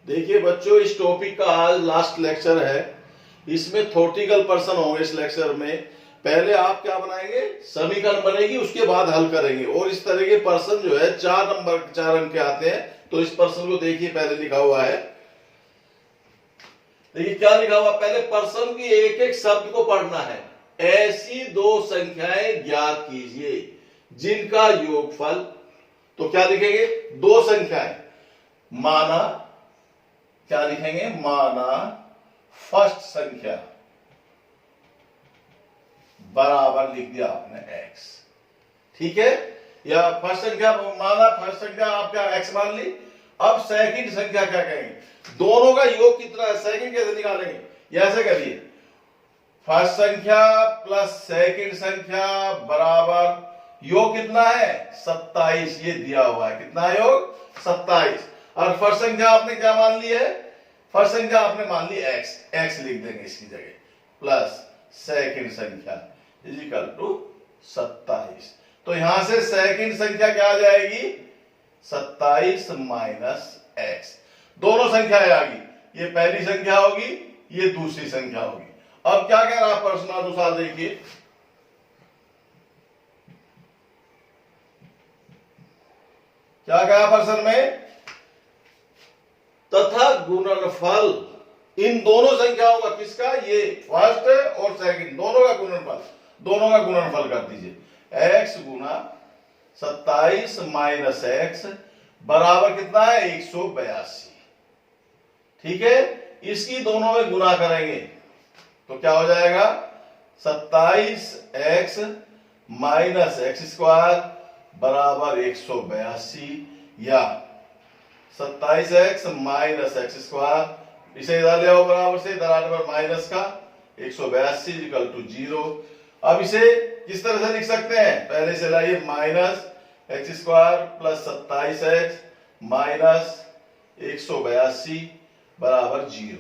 देखिए बच्चों, इस टॉपिक का आज लास्ट लेक्चर है। इसमें थ्योरेटिकल पर्सन होंगे इस लेक्चर में। पहले आप क्या बनाएंगे, समीकरण बनेगी, उसके बाद हल करेंगे। और इस तरह के पर्सन जो है 4 अंक के आते हैं। तो इस पर्सन को देखिए, पहले लिखा हुआ है, देखिए क्या लिखा हुआ। पहले पर्सन की एक एक शब्द को पढ़ना है। ऐसी दो संख्याएं ज्ञात कीजिए जिनका योगफल, तो क्या लिखेंगे, दो संख्याएं। माना, क्या लिखेंगे, माना फर्स्ट संख्या बराबर लिख दिया आपने x, ठीक है। या फर्स्ट संख्या माना, फर्स्ट संख्या आप क्या x मान ली। अब सेकंड संख्या क्या कहेंगे, दोनों का योग कितना है, सेकंड कैसे निकालेंगे, ये ऐसे करिए, फर्स्ट संख्या प्लस सेकंड संख्या बराबर योग कितना है 27। ये दिया हुआ है, कितना है योग 27। और फर्स्ट संख्या आपने क्या मान ली है, फर्स्ट संख्या आपने मान ली x लिख देंगे इसकी जगह, प्लस सेकंड संख्या इज इक्वल टू 27। तो यहां से सेकंड संख्या क्या आ जाएगी, 27 माइनस x। दोनों संख्याएं आ गई, ये पहली संख्या होगी, ये दूसरी संख्या होगी। अब क्या कह रहा प्रश्नानुसार, देखिए क्या कहा प्रश्न में, तथा गुणनफल इन दोनों संख्याओं का, किसका, ये फर्स्ट और सेकंड, दोनों का गुणनफल कर दीजिए। x गुना 27 माइनस x बराबर कितना है 182, ठीक है। इसकी दोनों में गुना करेंगे तो क्या हो जाएगा, 27x माइनस x स्क्वायर बराबर 182, या 27x माइनस x स्क्वायर, इसे इधर ले आओ बराबर से, इधर आने पर माइनस का 182 इक्वल टू 0। अब इसे किस तरह से लिख सकते हैं, पहले से लाइए, minus x square plus 27x minus 182 बराबर 0।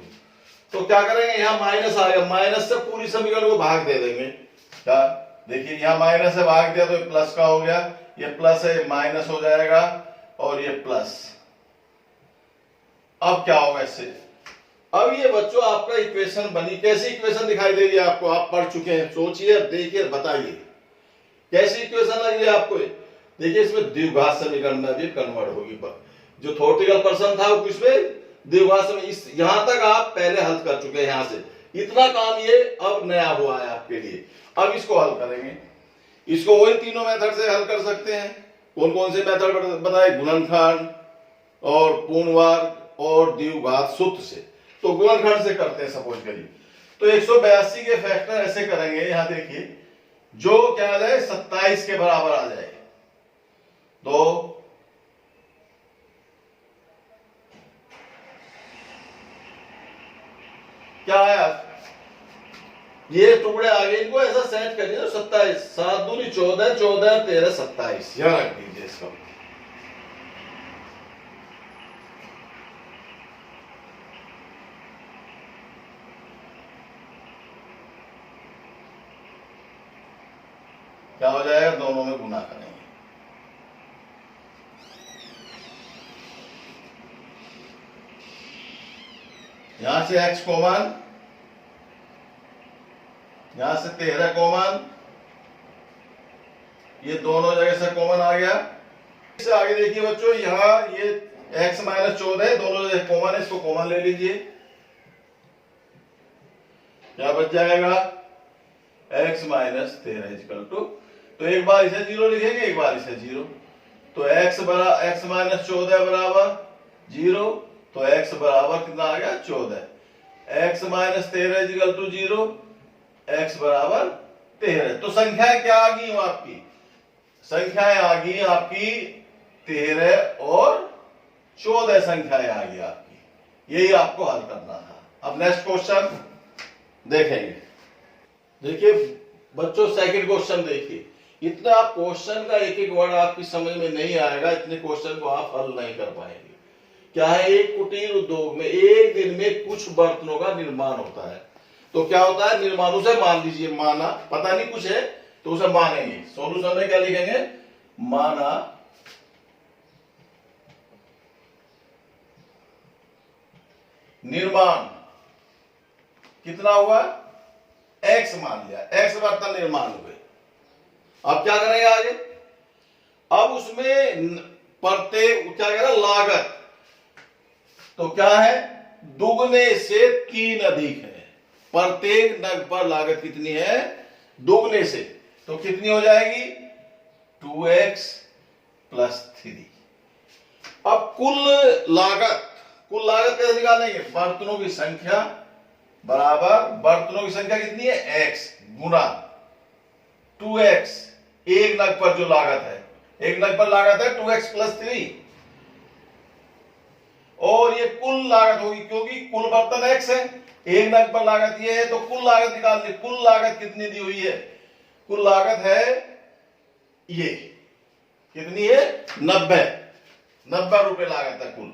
तो क्या करेंगे, यहां माइनस आ गया, माइनस से पूरी समीकरण को भाग दे देंगे। क्या, देखिए यहां माइनस से भाग दिया तो प्लस का हो गया, ये प्लस है माइनस हो जाएगा, और ये प्लस। अब क्या होगा इससे, अब ये बच्चों आपका इक्वेशन बनी। कैसी इक्वेशन दिखाई दे रही है आपको, आप पढ़ चुके हैं, सोचिए, देखिए, बताइए कैसी इक्वेशन लग रही है आपको। देखिए इसमें द्विघात समीकरण में भी कन्वर्ट होगी। जो थ्योरेटिकल पर्सन था वो इसमें द्विघात समीकरण, इस यहां तक आप पहले हल कर चुके हैं, यहां से इतना काम ये अब नया हुआ है आपके लिए। अब इसको हल करेंगे, इसको वही तीनों मेथड से हल कर सकते हैं। कौन कौन से मेथड बताए, गुणनखंड और पूर्णवर्ग और द्विघात सूत्र से। तो गुणनखंड से करते हैं सपोज करिए, तो 182 के फैक्टर ऐसे करेंगे, यहां देखिए, जो क्या आ जाए 27 के बराबर आ जाए, तो क्या आया, ये टुकड़े आ गए, इनको ऐसा सेट करिए, 27 7 दूनी 14, 14 13 27, यहां रख दीजिए इसको। क्या हो जाएगा, दोनों में गुना करेंगे, यहां से x कॉमन, यहां से 13 कॉमन, ये दोनों जगह से कॉमन आ गया। इससे आगे देखिए बच्चों, यहां ये x माइनस 14 दोनों जगह कॉमन है, इसको कॉमन ले लीजिए, क्या बच जाएगा, x माइनस 13 इक्वल टू, तो एक बार इसे 0 लिखेंगे, एक बार इसे 0, तो x माइनस 14 बराबर 0, तो x बराबर कितना आ गया 14, x minus 13 equal to 0, x बराबर 13। तो संख्याएं क्या आ गई आपकी, संख्याएं आ गई आपकी 13 और 14 संख्याएं आ गई आपकी, यही आपको हल करना था। अब नेक्स्ट क्वेश्चन देखेंगे। देखिए बच्चों सेकंड क्वेश्चन देखिए, इतना क्वेश्चन का एक एक वर्ड आपकी समझ में नहीं आएगा, इतने क्वेश्चन को आप हल नहीं कर पाएंगे। क्या है, एक कुटीर उद्योग में एक दिन में कुछ बर्तनों का निर्माण होता है। तो क्या होता है, निर्माणों से मान लीजिए, माना पता नहीं कुछ है तो उसे मानेंगे, सॉल्यूशन में क्या लिखेंगे, माना निर्माण कितना हुआ, x मान लिया, x बर्तन निर्माण हुए। अब क्या करेंगे आगे, अब उसमें प्रत्येक क्या करेगा, लागत तो क्या है, दुगने से 3 अधिक है। प्रत्येक नग पर लागत कितनी है, दुगने से, तो कितनी हो जाएगी 2x + 3। अब कुल लागत कैसे निकालेंगे, बर्तनों की संख्या बराबर बर्तनों की संख्या कितनी है x गुना 2x, एक नग पर जो लागत है, एक नग पर लागत है 2x + 3, और ये कुल लागत होगी क्योंकि कुल बर्तन x है, एक नग पर लागत ये है, तो कुल लागत निकालनी। कुल लागत कितनी दी हुई है, कुल लागत है ये कितनी है 90 रुपए लागत है कुल।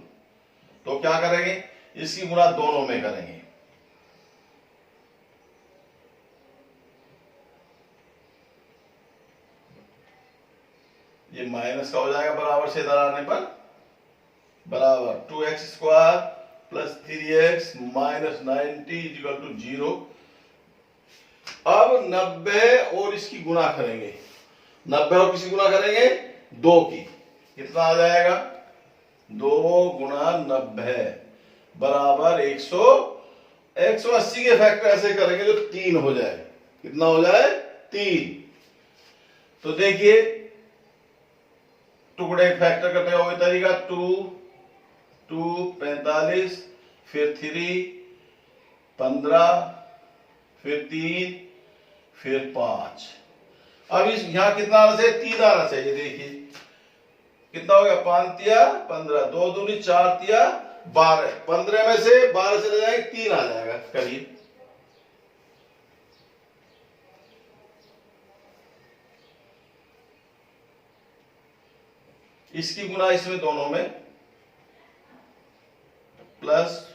तो क्या करेंगे, इसकी गुणा दोनों में करेंगे। ये माइनस का हो जाएगा बराबर से इधर आने पर, बराबर 2x² + 3x - 90 = 0। अब 90 और इसकी गुणा करेंगे, 90 और किसी गुणा करेंगे 2 की, कितना आ जाएगा 2 गुणा 90 बराबर 180 के फैक्टर ऐसे करेंगे जो 3 हो जाए, कितना हो जाए 3। तो देखिए टुकड़े फैक्टर करने का वही तरीका, 2 45, फिर 3 15, फिर 3, फिर 5। अब इस यहां कितना आना चाहिए, 3 आना चाहिए। देखिए कितना हो गया, 5 तिया 15, 2 दूनी 4 तिया 12, 15 में से 12 चले जाएंगे 3 आ जाएगा करीब। इसकी गुना इसमें दोनों में प्लस,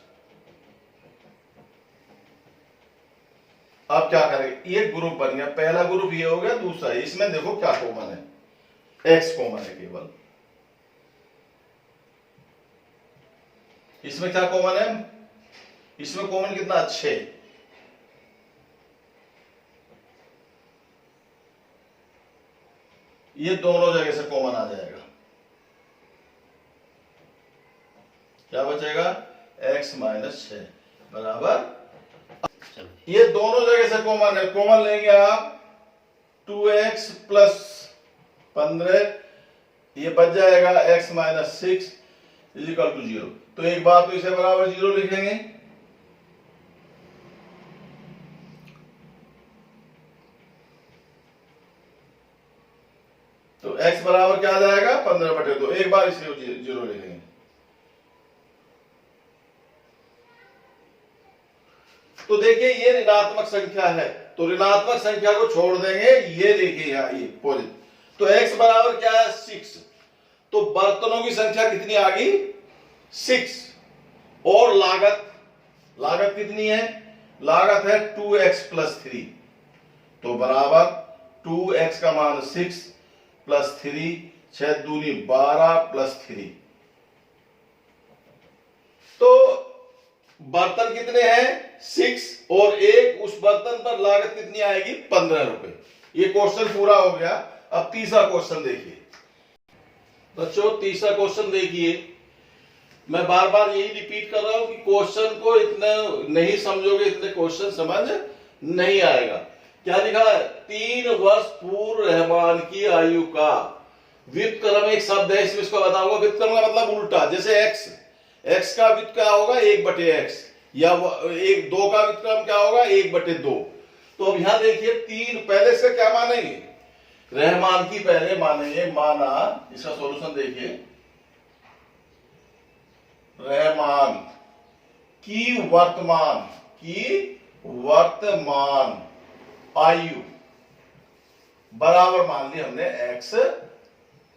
अब क्या करेंगे, ये ग्रुप बन गया, पहला ग्रुप ये हो गया, दूसरा इसमें देखो क्या कॉमन है, x कॉमन है केवल। इसमें क्या कॉमन है, इसमें कॉमन कितना 6, ये दोनों जगह से कॉमन आ जाएगा, क्या बचेगा x - 6 बराबर, ये दोनों जगह से कॉमन है, कॉमन लेंगे आप 2x + 15, ये बच जाएगा x - 6 = 0। तो एक बार तो इसे बराबर 0 लिखेंगे, तो x बराबर क्या आ जाएगा 15/2, एक बार इसे 0 लिखेंगे। तो देखिए ये ऋणात्मक संख्या है, तो ऋणात्मक संख्या को छोड़ देंगे, ये देखिए यहां ये पॉजिटिव, तो x बराबर क्या है 6, तो बर्तनों की संख्या कितनी आ गई 6, और लागत कितनी है, लागत है 2x + 3, तो बराबर 2x का मान 6 + 3, 6 दूनी 12 + 3, तो बर्तन कितने हैं 6, और एक उस बर्तन पर लागत कितनी आएगी 15 रुपए। ये क्वेश्चन पूरा हो गया। अब तीसरा क्वेश्चन देखिए बच्चों, तीसरा क्वेश्चन देखिए, मैं बार बार यही रिपीट कर रहा हूं कि क्वेश्चन को इतना नहीं समझोगे, इतने क्वेश्चन समझ नहीं आएगा। क्या लिखा है, 3 वर्ष पूर्व रहमान की आयु का व्युत्क्रम, एक शब्द है इसमें, इसको बताऊंगा। व्युत्क्रम का मतलब उल्टा, जैसे x का व्युत्क्रम क्या होगा 1/x, या 2 का व्युत्क्रम क्या होगा 1/2। तो अब यहां देखिए 3 पहले से क्या मानेंगे, रहमान की पहले मानेंगे, माना, इसका सॉल्यूशन देखिए, रहमान की वर्तमान आयु बराबर मान ली हमने x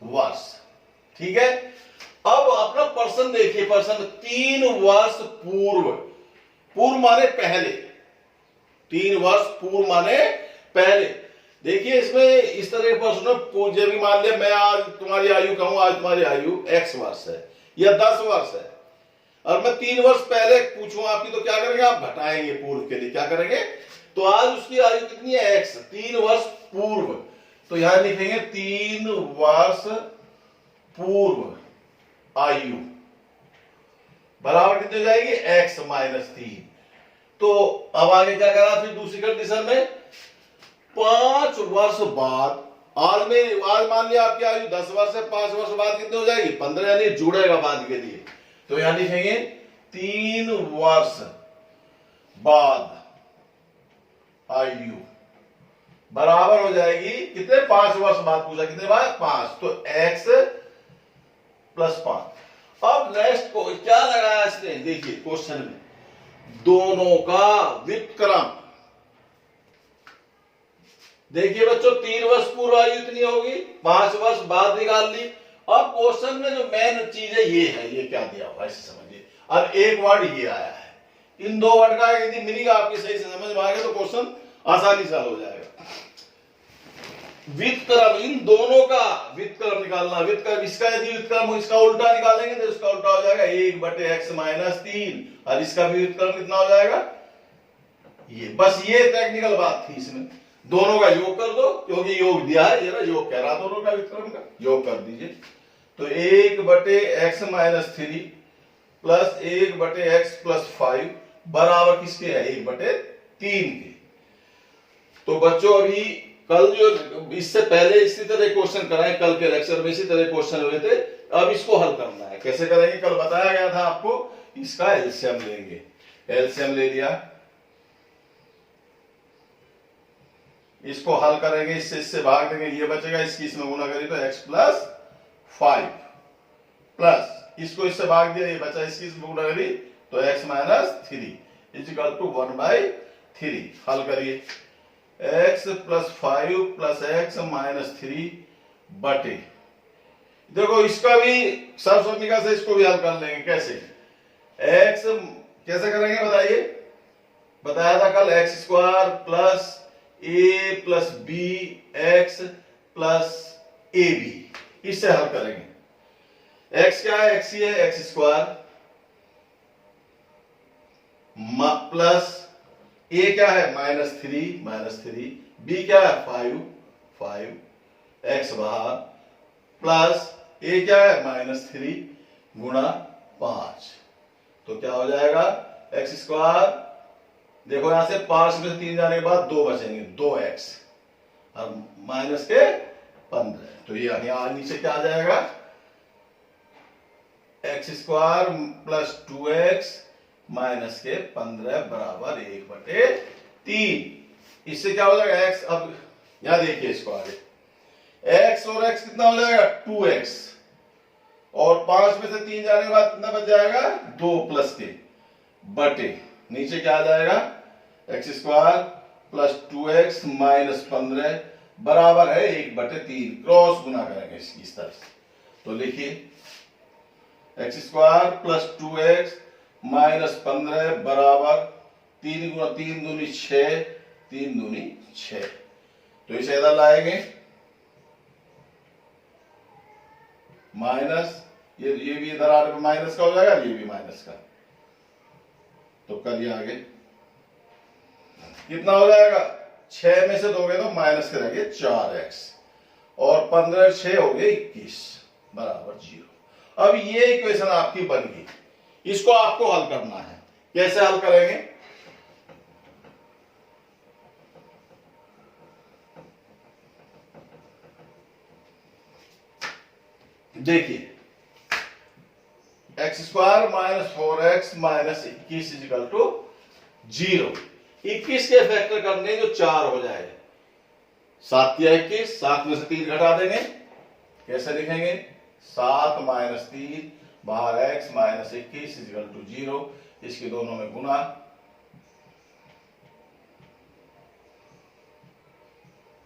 वर्ष, ठीक है। अब अपना प्रश्न देखिए, प्रश्न 3 वर्ष पूर्व माने पहले, 3 वर्ष पूर्व माने पहले। देखिए इसमें इस तरह के प्रश्न, जब भी मान लिया मैं आज तुम्हारी आयु कहूं, आज तुम्हारी आयु x वर्ष है या 10 वर्ष है, और मैं 3 वर्ष पहले पूछूं आपकी तो क्या करेंगे, आप घटाएंगे पूर्व के लिए, क्या करेंगे, तो आज उसकी आयु कितनी है, एक्स, 3 वर्ष पूर्व, तो यहां लिखेंगे 3 वर्ष पूर्व आयु बराबर कितनी हो जाएगी, एक्स माइनस 3। तो अब आगे क्या करा फिर दूसरी कंडीशन में, 5 वर्ष बाद, आज मान लिया आपकी आयु 10 वर्ष है, 5 वर्ष बाद कितनी हो जाएगी, 15, यानी जुड़ेगा बाद के लिए, तो यहां लिखेंगे 3 वर्ष बाद आयु बराबर हो जाएगी कितने, 5 वर्ष बाद पूछा कितने बाद, 5, तो x प्लस 5। अब नेक्स्ट को क्या लगाया इसने, देखिए क्वेश्चन में दोनों का व्युत्क्रम, देखिए बच्चों 3 वर्ष पूर्व आयु इतनी होगी, 5 वर्ष बाद निकाल ली। अब क्वेश्चन में जो मेन चीज है ये है, ये क्या दिया हुआ ऐसे समझिए, अब एक वर्ड ये आया है, इन 2 वर्ड का यदि मीनिंग आपकी सही से समझ में आ गया तो क्वेश्चन आसानी से हो जाएगा। व्युत्क्रम, इन दोनों का व्युत्क्रम निकालना, व्युत्क्रम इसका यदि व्युत्क्रम हो, इसका उल्टा निकालेंगे तो इसका उल्टा हो जाएगा 1/x माइनस 3, और इसका भी व्युत्क्रम कितना हो जाएगा, ये, बस ये टेक्निकल बात थी इसमें, दोनों का योग कर दो, क्योंकि योग दिया है, ये ना योग कह रहा, दोनों का व्युत्क्रम का योग कर दीजिए, तो 1/x minus 3 plus 1/x plus 5 बराबर किसके है, 1/3 के। तो बच्चों अभी कल जो इससे पहले इसी तरह क्वेश्चन कराए, कल के लेक्चर में इसी तरह क्वेश्चन हुए थे, अब इसको हल करना है, कैसे करेंगे, कल बताया गया था आपको, इसका एलसीएम लेंगे, एलसीएम ले लिया, इसको हल करेंगे, इससे भाग देंगे, ये बचेगा, इसकी इसमें गुना करें तो x प्लस 5 प्लस इसको इससे भाग दिया, ये बचा, इसकी इसमें गुना करी तो x माइनस 3 इजिकल टू 1/3। हल करिए, x plus 5 plus x minus 3 बटे, देखो इसका भी सर्वसम्मिका से इसको भी हल कर लेंगे, कैसे, x कैसे करेंगे बताइए, बताया था कल, x square plus a plus b x plus a b, इससे हल करेंगे। x क्या है, x ही है, x स्क्वायर प्लस a क्या है, -3, b क्या है 5 x बाहर प्लस a क्या है -3 गुणा 5, तो क्या हो जाएगा, x स्क्वायर, देखो यहां से 5 में से 3 जाने के बाद 2 बचेंगे, 2x और माइनस के 15, तो ये यहां नीचे क्या आ जाएगा, x square plus 2x minus के 15 बराबर 1/3। इससे क्या हो जाएगा x, अब यहां देखिए इसको आगे, x और x कितना हो जाएगा 2x, और 5 में से 3 जाने के बाद कितना बच जाएगा, 2 प्लस के बटे, नीचे क्या आ जाएगा, x square plus 2x minus 15 बराबर है 1/3, क्रॉस गुना करेंगे इसकी इस तरह से, तो लिखिए x square plus 2x minus 15 बराबर 3 गुना 3 दूनी 6, 3 दूनी 6, तो इसे इधर लाएंगे, माइनस ये भी इधर आने पर माइनस का हो जाएगा, ये भी माइनस का, तो करिए आगे, कितना हो जाएगा, 6 में से दोगे तो माइनस करेंगे 4x, और 15 6 हो गए 21 बराबर 0। अब ये इक्वेशन आपकी बन गई, इसको आपको हल करना है, कैसे हल करेंगे, देखिए x square minus 4x minus 21 is equal to 0, 21 के फैक्टर करने जो 4 हो जाए, 7 या 21, 7 में से 3 घटा देंगे, कैसे लिखेंगे, 7 माइनस 3 बाहर x माइनस 21 इजिकल टू 0, इसके दोनों में गुना,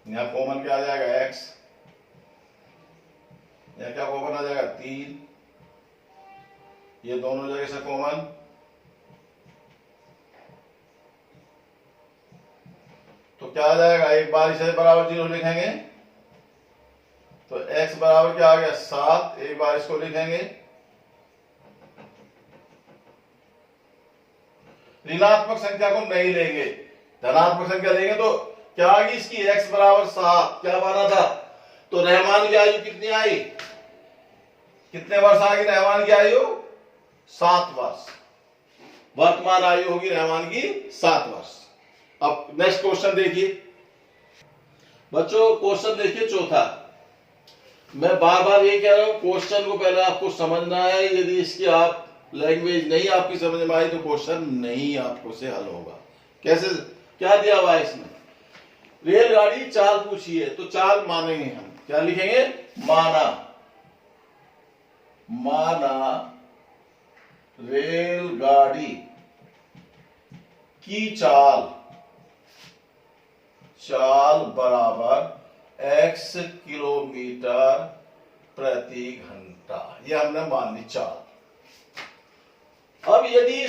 यहां कॉमन क्या आ जाएगा x, यहां क्या कॉमन आ जाएगा 3, ये दोनों जगह से कॉमन, तो क्या आ जाएगा, एक बार इसे बराबर 0 लिखेंगे, तो x बराबर क्या आ गया 7, एक बार इसको लिखेंगे ऋणात्मक संख्या को नहीं लेंगे, धनात्मक संख्या लेंगे। तो क्या आ गई इसकी x बराबर 7, क्या माना था? तो रहमान की आयु कितनी आई, कितने वर्ष आ गई रहमान की आयु? 7 वर्ष। वर्तमान आयु होगी रहमान की 7 वर्ष। अब नेक्स्ट क्वेश्चन देखिए बच्चों, क्वेश्चन देखिए चौथा। मैं बार बार ये कह रहा हूं, क्वेश्चन को पहले आपको समझना है। यदि इसकी आप लैंग्वेज नहीं आपकी समझ में आई तो क्वेश्चन नहीं आपको से हल होगा। कैसे, क्या दिया हुआ है इसमें? रेलगाड़ी चाल पूछी है, तो चाल मानेंगे हम, क्या लिखेंगे? माना, माना रेलगाड़ी की चाल, चाल बराबर x किलोमीटर प्रति घंटा, ये हमने मान ली चाल। अब यदि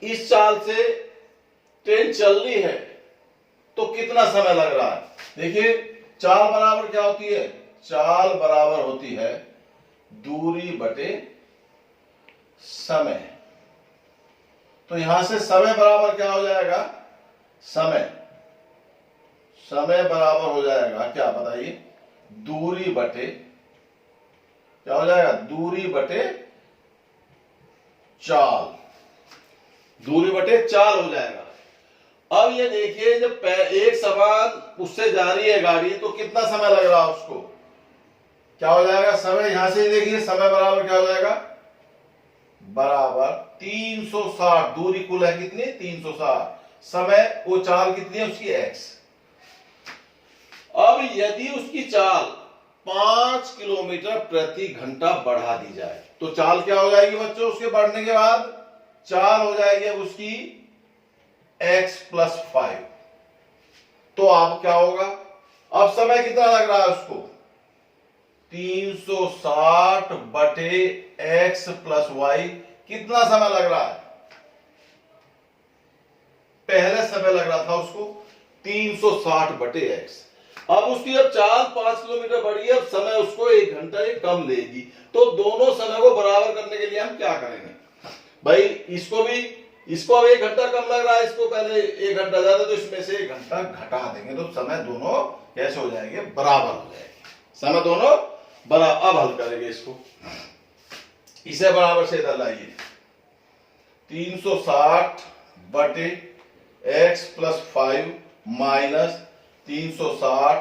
इस चाल से ट्रेन चल रही है तो कितना समय लग रहा है? देखिए चाल बराबर क्या होती है? चाल बराबर होती है दूरी बटे समय। तो यहां से समय बराबर क्या हो जाएगा? समय, समय बराबर हो जाएगा क्या बताइए? दूरी बटे, क्या हो जाएगा? दूरी बटे चाल, दूरी बटे चाल हो जाएगा। अब ये देखिए जब एक समान उससे जा रही है गाड़ी तो कितना समय लग रहा है उसको? क्या हो जाएगा? समय, यहां से देखिए समय बराबर क्या हो जाएगा? बराबर 360, दूरी कुल है कितनी? 360, समय वो चाल कितनी है उसकी? x। अब यदि उसकी चाल 5 किलोमीटर प्रति घंटा बढ़ा दी जाए तो चाल क्या हो जाएगी बच्चों? उसके बढ़ने के बाद चाल हो जाएगी अब उसकी x + 5। तो अब क्या होगा? अब समय कितना लग रहा है उसको? 360 बटे x + y, कितना समय लग रहा है? पहले समय लग रहा था उसको 360 बटे x। अब उसकी अब चाल 5 किलोमीटर बढ़ी है, अब समय उसको 1 घंटा कम लेगी। तो दोनों समय को बराबर करने के लिए हम क्या करेंगे भाई? इसको अब 1 घंटा कम लग रहा है, इसको पहले 1 घंटा ज्यादा, तो इसमें से 1 घंटा घटा देंगे तो समय दोनों कैसे हो जाएंगे? बराबर हो जाएंगे, समय दोनों बराबर। अब हल करेंगे इसको, इसे बराबर से इधर लाइए। 360 बटे x + 5 माइनस 360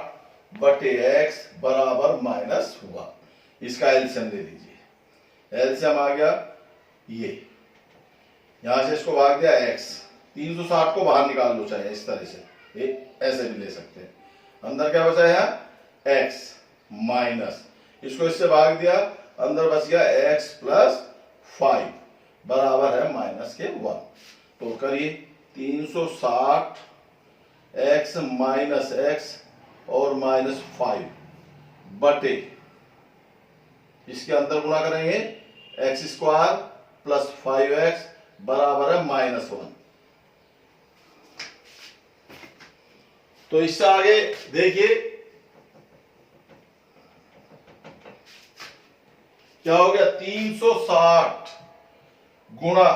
बटे x बराबर -1। इसका एलसीएम ले लीजिए। एलसीएम आ गया ये, यहां से इसको भाग दिया x, 360 को बाहर निकाल लो चाहे इस तरह से, ऐसे भी ले सकते हैं। अंदर क्या बचा है? x माइनस, इसको इससे भाग दिया, अंदर बच गया x + 5 बराबर है -1। तो करिए 360 x माइनस x और -5 बटे, इसके अंदर गुणा करेंगे x² + 5x बराबर है -1। तो इससे आगे देखिए क्या हो गया? 360 गुणा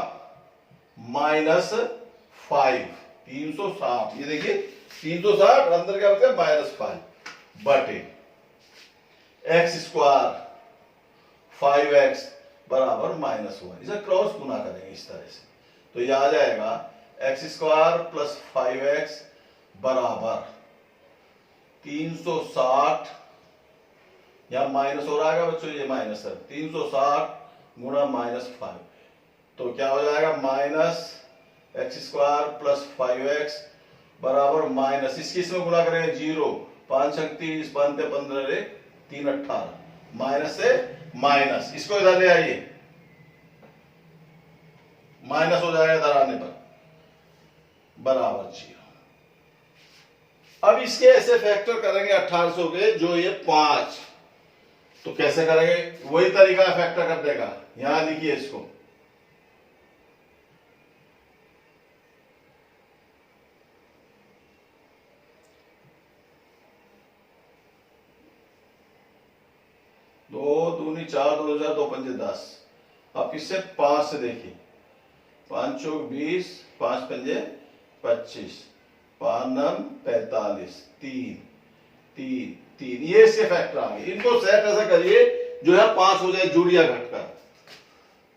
-5, 360, ये देखिए 360, अंदर क्या बचा? -5 बटे x² 5x बराबर -1। इसे क्रॉस गुना करेंगे इस तरह से, तो ये आ जाएगा x² + 5x बराबर 360, यहां माइनस हो रहा है बच्चों, ये माइनस है, 360 गुणा -5, तो क्या हो जाएगा? -x² + 5x बराबर माइनस, इसकी इसमें गुणा करेंगे 0, 5 × 30, 5 × 15, 3 × 18, माइनस से माइनस, इसको इधर ले आइए, माइनस हो जाएगा इधर आने पर, बराबर 0। अब इसके ऐसे फैक्टर करेंगे 1800 के, जो ये 5, तो कैसे करेंगे? वही तरीका है फैक्टर करने का। यहां लिखिए इसको, दो दूनी 4, 2 4, 2 5 10। अब इससे 5 से देखिए, 5 चौक 20, 5 पंजे 25, 5 नम 45, 3 3 3। ये इसके फैक्टर आ गए। इनको सेट ऐसा करिए जो है 5 हो जाए जोड़िया घटकर।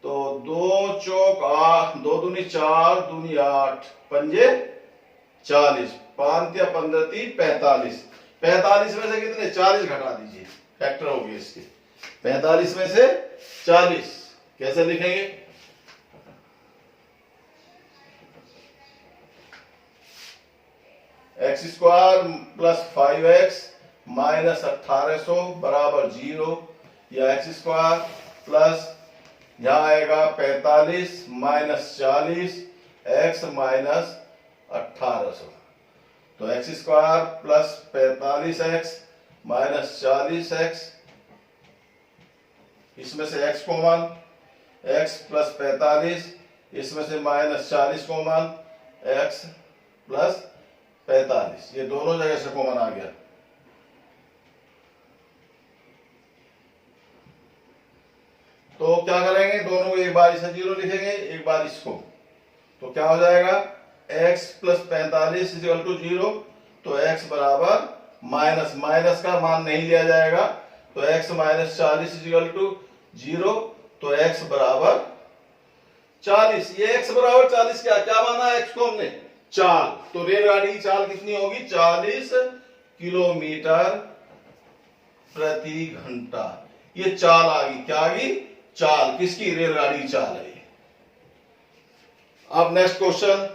तो 2 चौक 8, 2 दूनी 4, दूनी 8, पंजे 40, 5 या 15 3 45। 45 में से कितने 40 घटा दीजिए, फैक्टर हो गए इसके। 45 में से 40 कैसे लिखेंगे? X square plus 5x minus 1800 बराबर 0, या एक्स स्क्वायर प्लस यहां आएगा 45 माइनस 40 एक्स माइनस 1800। तो x square plus 45x minus 40x, इसमें से x कॉमन, x प्लस 45, इसमें से माइनस 40 कॉमन, x प्लस 45, ये दोनों जगह से कॉमन आ गया। तो क्या करेंगे, दोनों को एक बार इसे 0 लिखेंगे, एक बार इसको। तो क्या हो जाएगा, x प्लस 45 इक्वल टू 0। तो x बराबर माइनस, माइनस का मान नहीं लिया जाएगा, तो x माइनस 40 इक्वल टू 0। तो x बराबर 40। ये x बराबर 40 क्या माना है, x को हमने चाल। तो रेलगाड़ी की चाल कितनी होगी, 40 किलोमीटर प्रति घंटा। ये चाल आ गई, क्या आ गई, चाल। किसकी, रेलगाड़ी की चाल है। अब नेक्स्ट क्वेश्चन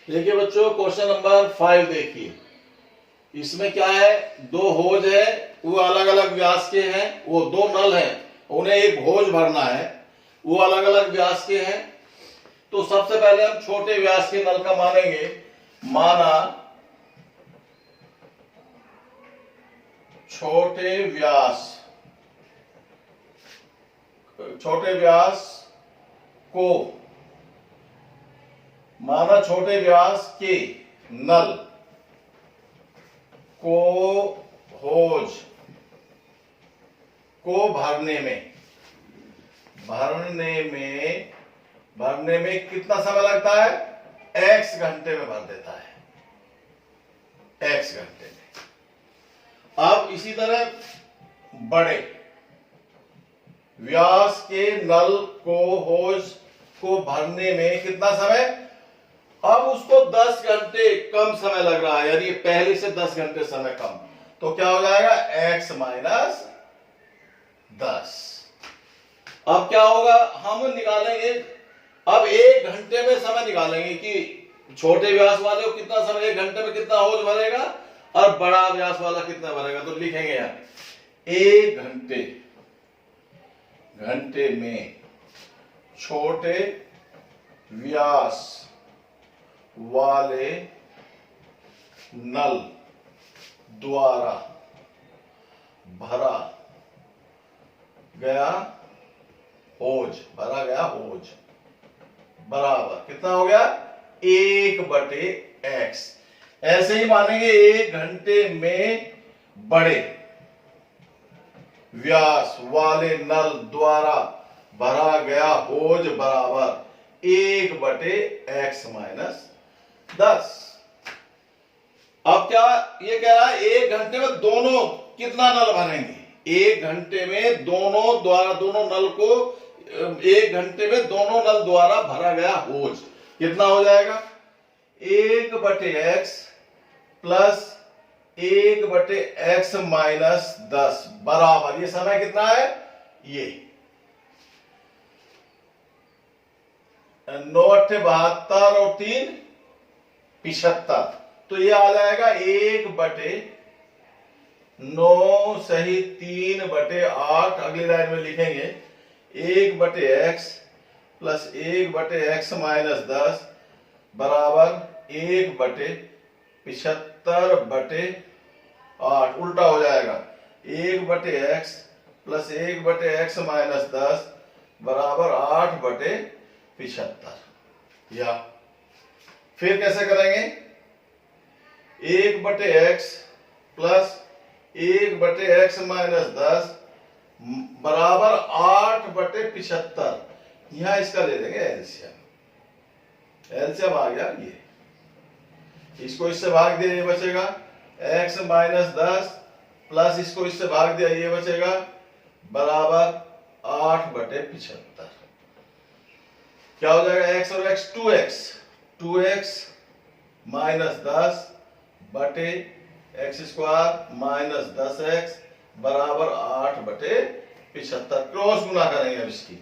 देखिए बच्चों, क्वेश्चन नंबर 5 देखिए। इसमें क्या है, 2 होज है, वो अलग अलग व्यास के हैं। वो 2 नल हैं, उन्हें एक होज भरना है, वो अलग अलग व्यास के हैं। तो सबसे पहले हम छोटे व्यास के नल का मानेंगे। माना छोटे व्यास को, माना छोटे व्यास के नल को होज को भरने में कितना समय लगता है, x घंटे में भर देता है, x घंटे में। अब इसी तरह बड़े व्यास के नल को होज को भरने में कितना समय, अब उसको 10 घंटे कम समय लग रहा है, यानी पहले से 10 घंटे समय कम। तो क्या हो जाएगा, x माइनस 10। अब क्या होगा, हम निकालेंगे, अब 1 घंटे में समय निकालेंगे कि छोटे व्यास वाले को कितना समय, 1 घंटे में कितना होज भरेगा, और बड़ा व्यास वाला कितना भरेगा। तो लिखेंगे यार 1 घंटे में छोटे व्यास वाले नल द्वारा भरा गया होज बराबर कितना हो गया, 1/x। ऐसे ही मानेंगे 1 घंटे में बड़े व्यास वाले नल द्वारा भरा गया होज बराबर 1/x माइनस 10। अब क्या ये कह रहा है, 1 घंटे में दोनों कितना नल भरेंगे, 1 घंटे में दोनों नल को, 1 घंटे में दोनों नल द्वारा भरा गया होज कितना हो जाएगा, 1/x प्लस 1/x माइनस 10 बराबर, ये समय कितना है, ये 9 8 72 और 3 75। तो ये आ जाएगा 1/9 सही 3/8। अगली लाइन में लिखेंगे 1/x प्लस 1/x माइनस 10 बराबर 1/75/8। उल्टा हो जाएगा, 1/x प्लस 1/x माइनस 10 बराबर 8/75। या फिर कैसे करेंगे, 1/x प्लस 1/x माइनस 10 बराबर 8/75। यहां इसका ले लेंगे एलसीएम, एलसीएम आ गया ये, इसको इससे भाग दिया ये बचेगा x माइनस 10 प्लस इसको इससे भाग दिया ये बचेगा बराबर 8/75। क्या हो जाएगा x और x 2x माइनस 10 बटे एक्स स्क्वायर माइनस 10x बराबर 8/75। क्रॉस गुना करेंगे अब इसकी,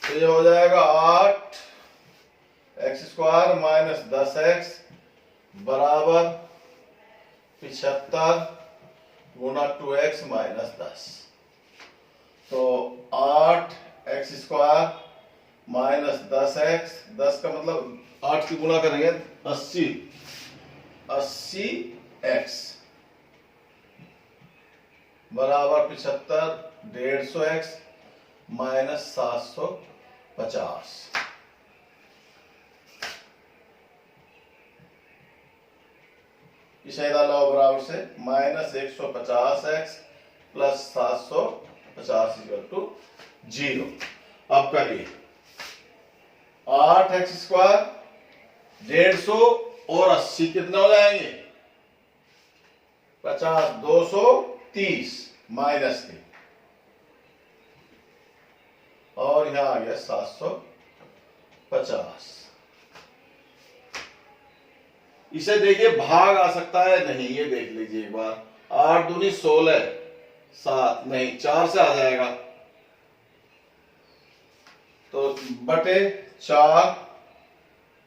तो ये हो जाएगा 8x स्क्वायर माइनस 10x बराबर 75 गुना 2x माइनस 10। तो 8x स्क्वायर माइनस 10x, 10 का मतलब 8 की गुना करेंगे 80x बराबर 75, 150x माइनस 750। इसे डालो बराबर से minus 150x plus 750 equal to 0। अब करिए 8x स्क्वायर 150 और 80 कितना हो जाएंगे 50, 230 माइनस 3 और यहां आ गया 750। इसे देखिए भाग आ सकता है नहीं, ये देख लीजिए एक बार। 8 दूनी 16, 7 नहीं 4 से आ जाएगा, तो बटे 4,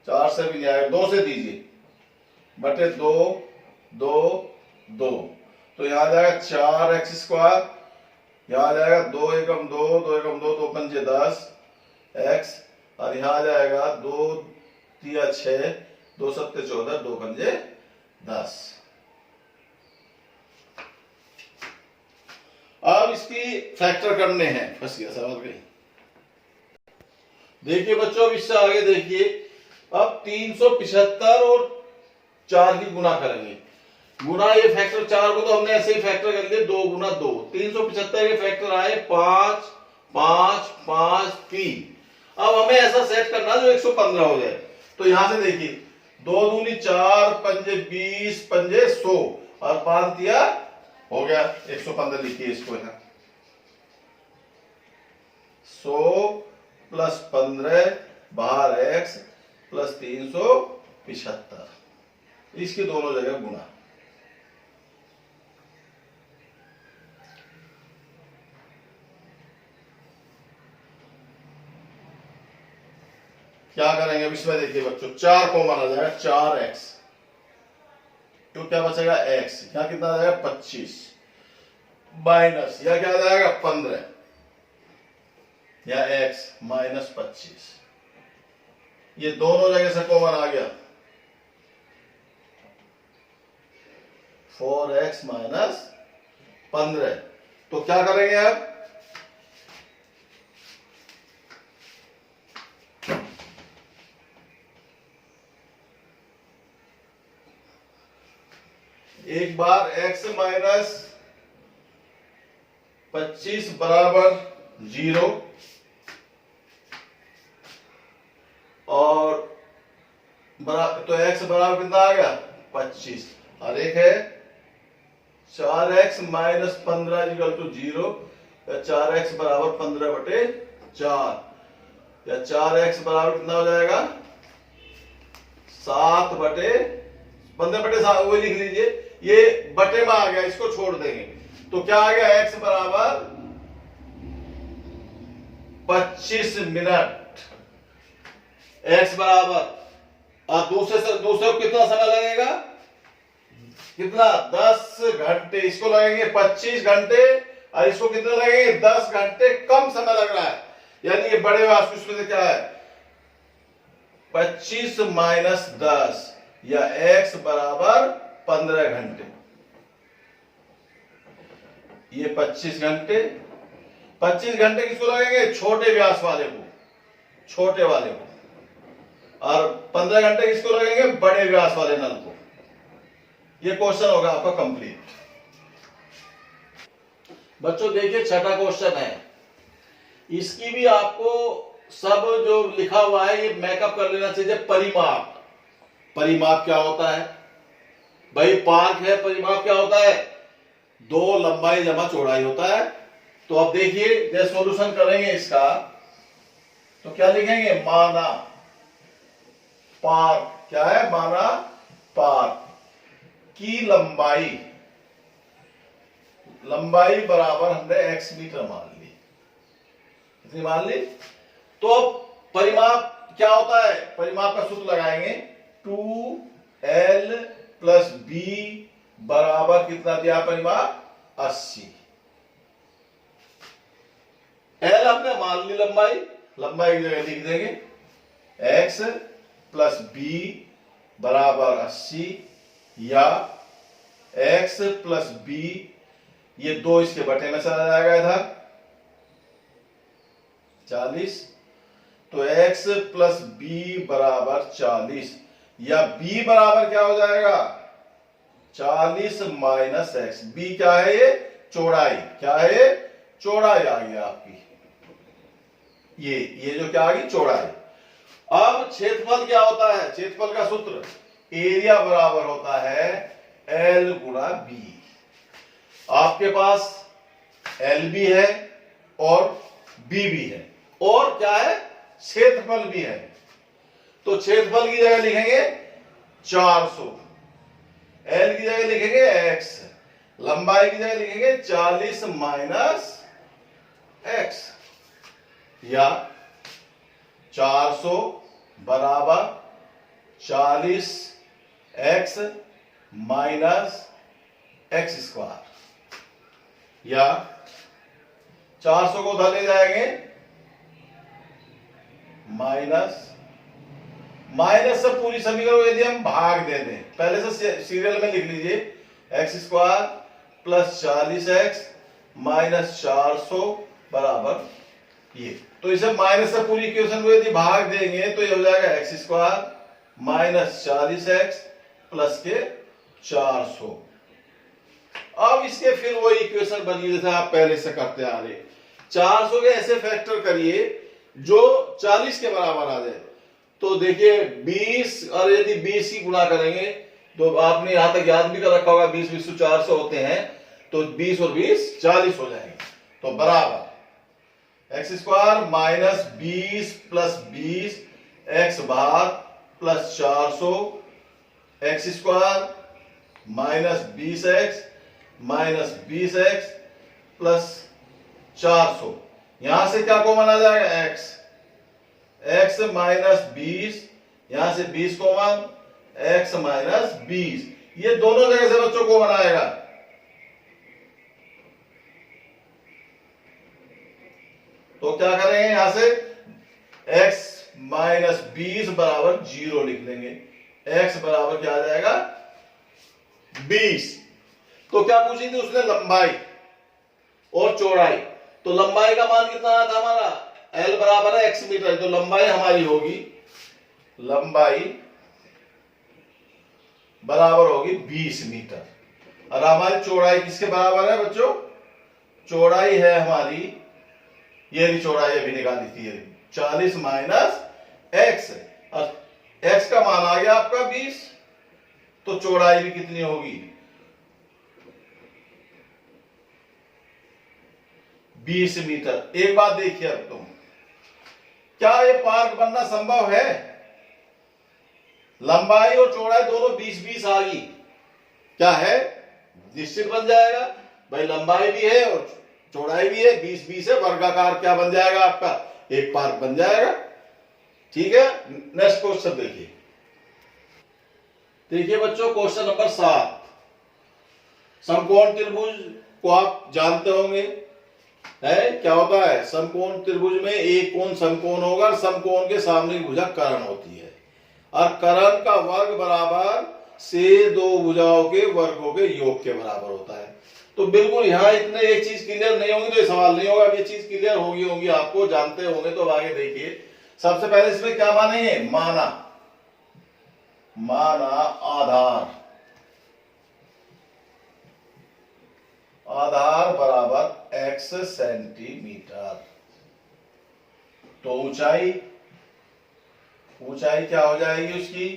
4 से भी नहीं आएगा, 2 से दीजिए बटे 2, 2, 2, तो यहां आ जाएगा 4x स्क्वायर, यहां आ जाएगा 2 एकम 2, 2 एकम 2, 2 पंजे 10 x, और यहां आ जाएगा 2 तिया 6, 2 सत्ते 14, 2 पंजे 10। अब इसकी फैक्टर करने हैं, फंस गया सवाल कहीं। देखिए बच्चों इससे आगे देखिए, अब 375 और 4 की गुना करेंगे। गुना ये फैक्टर 4 को तो हमने ऐसे ही फैक्टर कर लिए 2 गुना 2, 375 के फैक्टर आए 5, 5, 5, 3। अब हमें ऐसा सेट करना जो 115 हो जाए। तो यहां से देखिए 2 दूनी 4, पंजे 20, पंजे 100 और 5 दिया हो गया 115। लिखिए इसको यहां 100 प्लस 15 बाहर x प्लस 375, इसकी दोनों जगह गुना। क्या करेंगे अब इसमें देखिए बच्चों 4 कॉमन आ जाएगा 4x, तो क्या बचेगा x, यहां कितना आ जाएगा 25 माइनस यह क्या आ जाएगा 15 या x माइनस 25, ये दोनों जगह से कॉमन आ गया 4x माइनस 15। तो क्या करेंगे अब एक बार x माइनस 25 बराबर 0 और तो x बराबर कितना आ गया 25, और एक है 4x माइनस 15 इक्वल टू 0, या 4x बराबर 15/4, या 4x बराबर कितना हो जाएगा 7/15/7, वही लिख लीजिए, ये बटे में आ गया, इसको छोड़ देंगे। तो क्या आ गया x बराबर 25 मिनट, x बराबर, और दूसरे को कितना समय लगेगा, कितना 10 घंटे, इसको लगेंगे 25 घंटे और इसको कितने लगेंगे 10 घंटे, कम समय लग रहा है। यानी ये बड़े वास्तु में क्या है 25 माइनस 10 या x बराबर 15 घंटे, ये 25 घंटे। 25 घंटे किसको लगेंगे छोटे व्यास वाले को, छोटे वाले को, और 15 घंटे किसको लगेंगे? बड़े व्यास वाले नल को। ये क्वेश्चन होगा आपका कंप्लीट। बच्चों देखिए छठा क्वेश्चन है, इसकी भी आपको सब जो लिखा हुआ है ये मेकअप कर लेना चाहिए। परिमाप, परिमाप क्या होता है भाई? पार्क है, परिमाप क्या होता है? 2 लंबाई जमा चौड़ाई होता है। तो अब देखिए जब सॉल्यूशन करेंगे इसका तो क्या लिखेंगे? माना पार्क, क्या है? माना पार्क की लंबाई, लंबाई बराबर हमने x मीटर मान ली। कितनी मान ली? तो अब परिमाप क्या होता है? परिमाप का सूत्र लगाएंगे 2l + b बराबर कितना दिया परिमाप? 80। l हमने मान ली लंबाई, लंबाई की जगह लिख देंगे x + b बराबर 80 या x + b, ये 2 इसके बटे में चला जाएगा इधर 40। तो x + b बराबर 40 या b बराबर क्या हो जाएगा? 40 - x। b क्या है? ये चौड़ाई, क्या है? ये चौड़ाई आ गई आपकी, ये जो क्या आ गई? चौड़ाई। अब क्षेत्रफल क्या होता है? क्षेत्रफल का सूत्र एरिया बराबर होता है L × B। आपके पास L भी है और B भी है और क्या है? क्षेत्रफल भी है। तो क्षेत्रफल की जगह लिखेंगे 400, L की जगह लिखेंगे x, लंबाई की जगह लिखेंगे 40 - x या 400 बराबर 40x - x² या 400 को उधर ले जाएंगे माइनस से पूरी समीकरण को यदि हम भाग दे दें, पहले से सीरियल में लिख लीजिए x² + 40x - 400 बराबर ये। तो इसे माइनस से पूरी इक्वेशन को यदि भाग देंगे तो ये हो जाएगा x² - 40x + के 400। अब इसके फिर वो इक्वेशन बनी जैसे आप पहले से करते आ रहे। 400 के ऐसे फैक्टर करिए जो 40 के बराबर आ जाए। तो देखिए 20 और यदि 20 की गुणा करेंगे तो आपने यहां तक याद भी कर रखा होगा 20 20 400 होते हैं, तो 20 और 20 40 हो जाएंगे। तो बराबर x² - 20 + 20 x बार + 400 x² - 20x - 20x + 400। यहां से क्या कॉमन आ जाएगा? x - 20, यहां से 20 कॉमन, x - 20, ये दोनों जगह से बच्चों को बनाएगा। तो क्या करेंगे? यहां से x - 20 बराबर 0 लिख लेंगे, x बराबर क्या आ जाएगा? 20। तो क्या पूछी थी उसने? लंबाई और चौड़ाई। तो लंबाई का मान कितना आया था हमारा? L बराबर है x मीटर। तो लंबाई हमारी होगी, लंबाई बराबर होगी 20 मीटर। और हमारी चौड़ाई किसके बराबर है बच्चों? चौड़ाई है हमारी, ये चौड़ाई अभी निकाली थी 40 - x, और x का मान आ गया आपका 20। तो चौड़ाई भी कितनी होगी? 20 मीटर। एक बात देखिए अब तुम, क्या ये पार्क बनना संभव है? लंबाई और चौड़ाई दोनों 20-20 आ गई, क्या है? निश्चित बन जाएगा भाई, लंबाई भी है और चौड़ाई भी है, 20-20 है, वर्गाकार क्या बन जाएगा आपका? एक पार्क बन जाएगा। ठीक है, नेक्स्ट क्वेश्चन देखिए। देखिए बच्चों क्वेश्चन नंबर 7। समकोण त्रिभुज को आप जानते होंगे है, क्या होता है? समकोण त्रिभुज में एक कोण समकोण होगा और समकोण के सामने की भुजा कर्ण होती है, और कर्ण का वर्ग बराबर से दो भुजाओं के वर्गों के योग के बराबर होता है। तो बिल्कुल यहाँ इतने एक चीज क्लियर नहीं होगी तो ये सवाल नहीं होगा। ये चीज क्लियर होगी आपको, जानते होंगे तो आगे देखिए। सबसे पहले इसमें क्या मानेंगे? माना। माना आधार बराबर x सेंटीमीटर। तो ऊंचाई क्या हो जाएगी उसकी?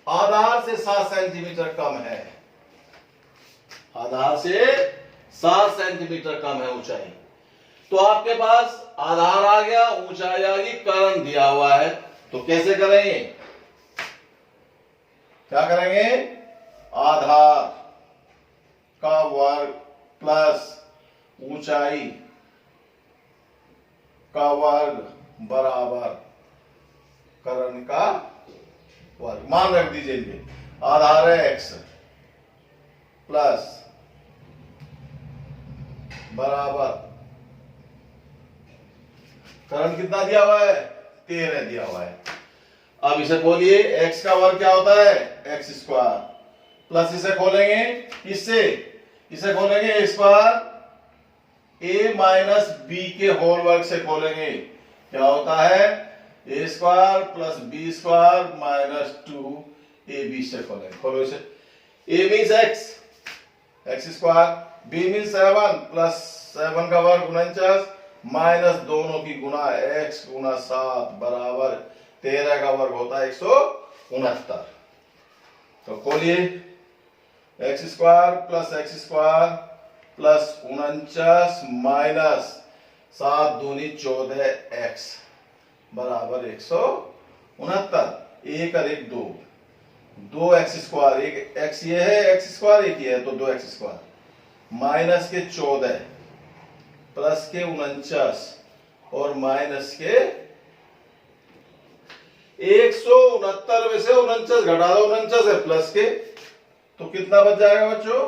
आधार से 7 सेंटीमीटर कम है, आधार से 7 सेंटीमीटर कम है ऊंचाई। तो आपके पास आधार आ गया, ऊंचाई आ गई, कर्ण दिया हुआ है। तो कैसे करेंगे? क्या करेंगे? आधार का वर्ग प्लस ऊंचाई का वर्ग बराबर कर्ण का वर्ग। मान रख दीजिए इनके। आधार है x प्लस बराबर कर्ण कितना दिया हुआ है? 13 दिया हुआ है। अब इसे खोलिए, x का वर्ग क्या होता है? x स्क्वायर प्लस इसे खोलेंगे, इसे खोलेंगे a square a minus b के होल वर्ग से खोलेंगे। क्या होता है? a square plus b square minus 2ab से खोलेंगे। खोलो इसे। a means x square, b means 7 plus 7 का वर्ग 49 माइनस दोनों की गुना x गुना 7 बराबर 13 का वर्ग होता है 169। तो खोलिए, x स्क्वायर प्लस 49 माइनस 7 दूनी 14x बराबर 169। एक और एक 2 x स्क्वायर, एक x ये है, x स्क्वायर एक ये है, तो 2x स्क्वायर माइनस के 14 प्लस के 49 और माइनस के 169 में से 49 घटा दो, 49 है प्लस के, तो कितना बच जाएगा बच्चों?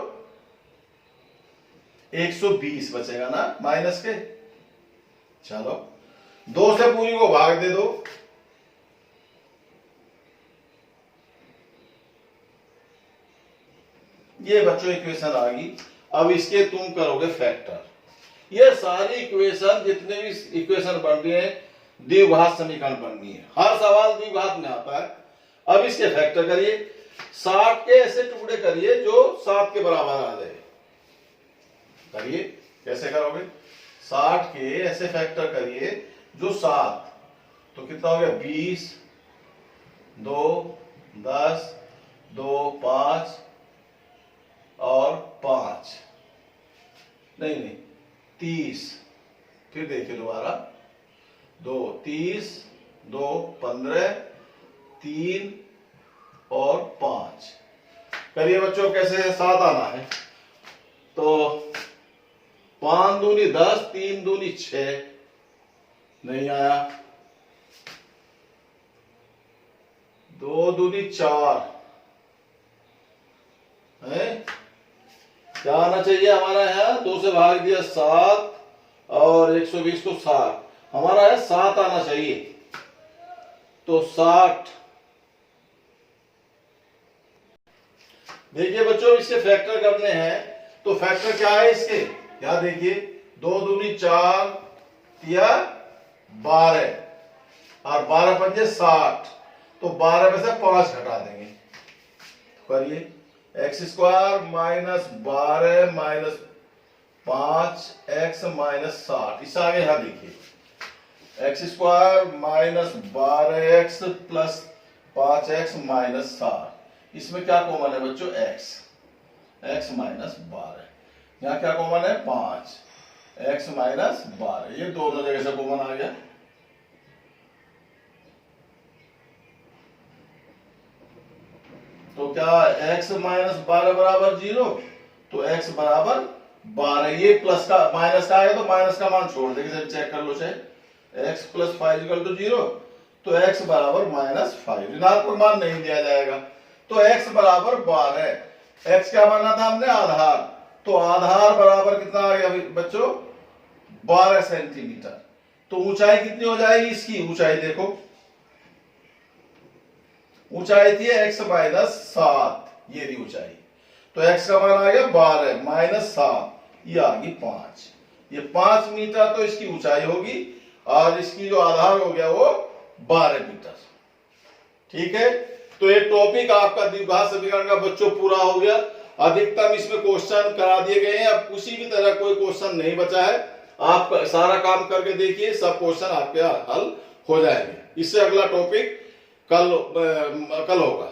120 बचेगा ना माइनस के। चलो 2 से पूरी को भाग दे दो, ये बच्चों इक्वेशन आ गई। अब इसके तुम करोगे फैक्टर। ये सारी इक्वेशन, जितने भी इक्वेशन बन रही है, द्विघात समीकरण बन रही है। हर सवाल द्विघात में आता है। अब इसके फैक्टर करिए। 60 के ऐसे टुकड़े करिए जो 7 के बराबर आ जाए। करिए, कैसे करोगे? 60 के ऐसे फैक्टर करिए जो 7, तो कितना हो गया? 20, 2, 10, 2, 5 और 5, नहीं 30। फिर देखिए दोबारा, 2, 30, 2, 15, 3 और 5। करिए बच्चों, कैसे 7 आना है? तो 5 दूनी 10, 3 दूनी 6, नहीं आया। 2 दूनी 4 है, क्या आना चाहिए हमारा? है 2 से भाग दिया 7 और 120 को 60, हमारा है 7 आना चाहिए। तो 60। देखिए बच्चों, इसके फैक्टर करने हैं, तो फैक्टर क्या है इसके? क्या देखिए, 2 दूनी 4 या 12 और 12 पंजे 60, तो 12 में से 5 घटा देंगे। करिए, x square minus 12 minus 5x minus 60। इससे आगे यहां देखिए, x square minus 12x plus 5x minus 60। इसमें क्या कॉमन है बच्चों? x minus 12। यहां क्या कॉमन है? 5, x माइनस 12। ये दोनों जगह से कॉमन आ गया। तो क्या x माइनस 12 बराबर 0? तो x बराबर 12। ये प्लस का माइनस का आएगा तो माइनस का मान छोड़ देंगे, चेक कर लो चाहे। x प्लस 5 इक्वल टू 0, तो x बराबर माइनस 5। ऋणात्मक मान नहीं दिया जाएगा। तो x बराबर 12। x क्या माना था हमने? आधार। तो आधार बराबर कितना आ गया बच्चों? 12 सेंटीमीटर। तो ऊंचाई कितनी हो जाएगी इसकी? ऊंचाई देखो, ऊंचाई थी x माइनस 7, ये थी ऊंचाई। तो x का मान आ गया 12 माइनस 7, ये आ गई 5। ये 5 मीटर तो इसकी ऊंचाई होगी, और इसकी जो आधार हो गया वो 12 मीटर। ठीक है, तो ये टॉपिक आपका द्विघात समीकरण का बच्चों पूरा हो गया। अधिकतम इसमें क्वेश्चन करा दिए गए हैं, अब किसी भी तरह कोई क्वेश्चन नहीं बचा है। आप सारा काम करके देखिए, सब क्वेश्चन आपके हल हो जाएंगे। इससे अगला टॉपिक कल होगा।